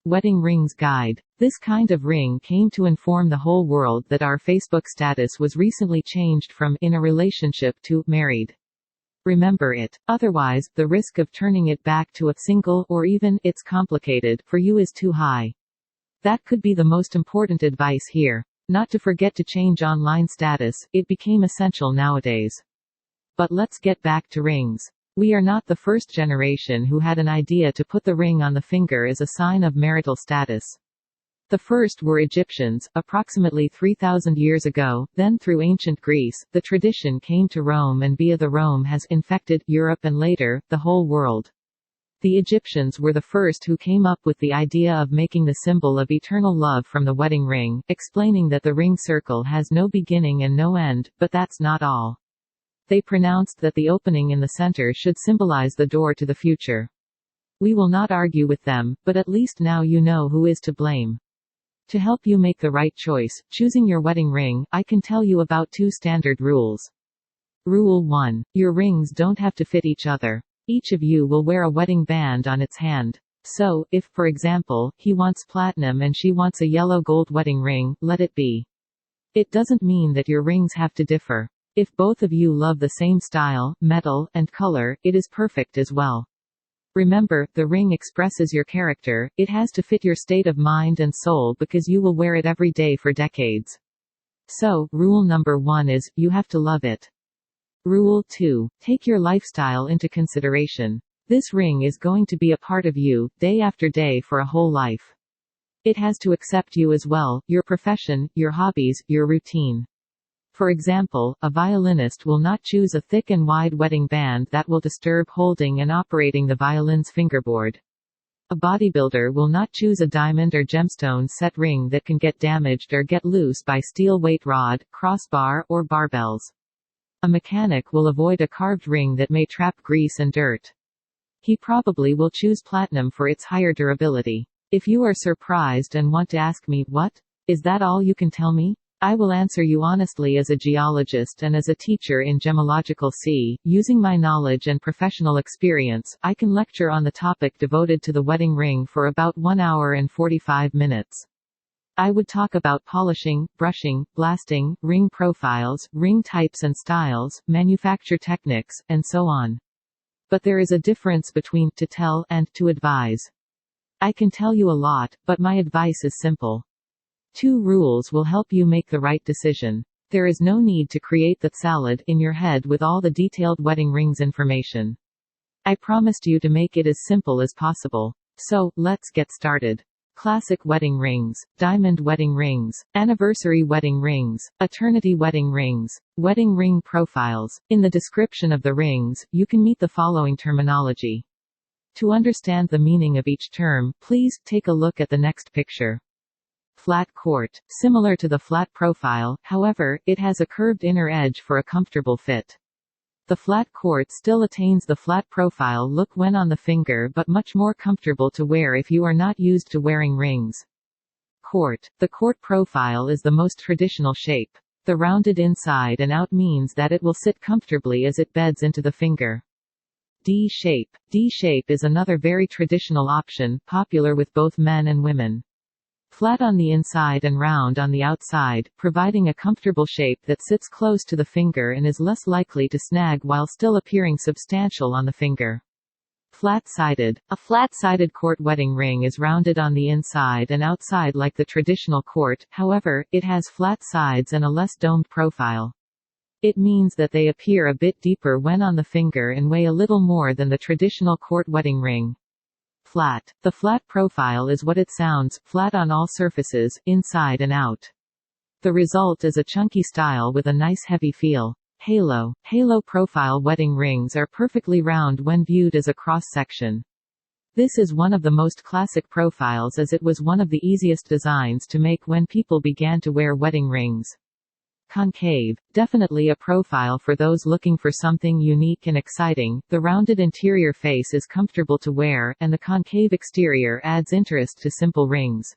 Wedding Rings Guide. This kind of ring came to inform the whole world that our Facebook status was recently changed from "in a relationship" to "married." Remember it. Otherwise, the risk of turning it back to a "single" or even "it's complicated" for you is too high. That could be the most important advice here. Not to forget to change online status, it became essential nowadays. But let's get back to rings. We are not the first generation who had an idea to put the ring on the finger as a sign of marital status. The first were Egyptians, approximately 3,000 years ago, then through ancient Greece, the tradition came to Rome and via the Rome has infected Europe and later, the whole world. The Egyptians were the first who came up with the idea of making the symbol of eternal love from the wedding ring, explaining that the ring circle has no beginning and no end, but that's not all. They pronounced that the opening in the center should symbolize the door to the future. We will not argue with them, but at least now you know who is to blame. To help you make the right choice, choosing your wedding ring, I can tell you about 2 standard rules. Rule 1. Your rings don't have to fit each other. Each of you will wear a wedding band on its hand. So, if, for example, he wants platinum and she wants a yellow gold wedding ring, let it be. It doesn't mean that your rings have to differ. If both of you love the same style, metal, and color, it is perfect as well. Remember, the ring expresses your character, it has to fit your state of mind and soul because you will wear it every day for decades. So, rule number 1 is, you have to love it. Rule 2. Take your lifestyle into consideration. This ring is going to be a part of you, day after day for a whole life. It has to accept you as well, your profession, your hobbies, your routine. For example, a violinist will not choose a thick and wide wedding band that will disturb holding and operating the violin's fingerboard. A bodybuilder will not choose a diamond or gemstone set ring that can get damaged or get loose by steel weight rod, crossbar, or barbells. A mechanic will avoid a carved ring that may trap grease and dirt. He probably will choose platinum for its higher durability. If you are surprised and want to ask me, "What? Is that all you can tell me?" I will answer you honestly as a geologist and as a teacher in gemological C. Using my knowledge and professional experience, I can lecture on the topic devoted to the wedding ring for about 1 hour and 45 minutes. I would talk about polishing, brushing, blasting, ring profiles, ring types and styles, manufacture techniques, and so on. But there is a difference between to tell and to advise. I can tell you a lot, but my advice is simple. 2 rules will help you make the right decision. There is no need to create that salad in your head with all the detailed wedding rings information. I promised you to make it as simple as possible. So, let's get started. Classic wedding rings, diamond wedding rings, anniversary wedding rings, eternity wedding rings, wedding ring profiles. In the description of the rings, you can meet the following terminology. To understand the meaning of each term, please take a look at the next picture. Flat court. Similar to the flat profile, however, it has a curved inner edge for a comfortable fit. The flat court still attains the flat profile look when on the finger but much more comfortable to wear if you are not used to wearing rings. Court. The court profile is the most traditional shape. The rounded inside and out means that it will sit comfortably as it beds into the finger. D shape. D shape is another very traditional option, popular with both men and women. Flat on the inside and round on the outside, providing a comfortable shape that sits close to the finger and is less likely to snag while still appearing substantial on the finger. Flat-sided. A flat-sided court wedding ring is rounded on the inside and outside like the traditional court, however, it has flat sides and a less domed profile. It means that they appear a bit deeper when on the finger and weigh a little more than the traditional court wedding ring. Flat. The flat profile is what it sounds, flat on all surfaces, inside and out. The result is a chunky style with a nice heavy feel. Halo. Halo profile wedding rings are perfectly round when viewed as a cross-section. This is one of the most classic profiles as it was one of the easiest designs to make when people began to wear wedding rings. Concave. Definitely a profile for those looking for something unique and exciting. The rounded interior face is comfortable to wear, and the concave exterior adds interest to simple rings.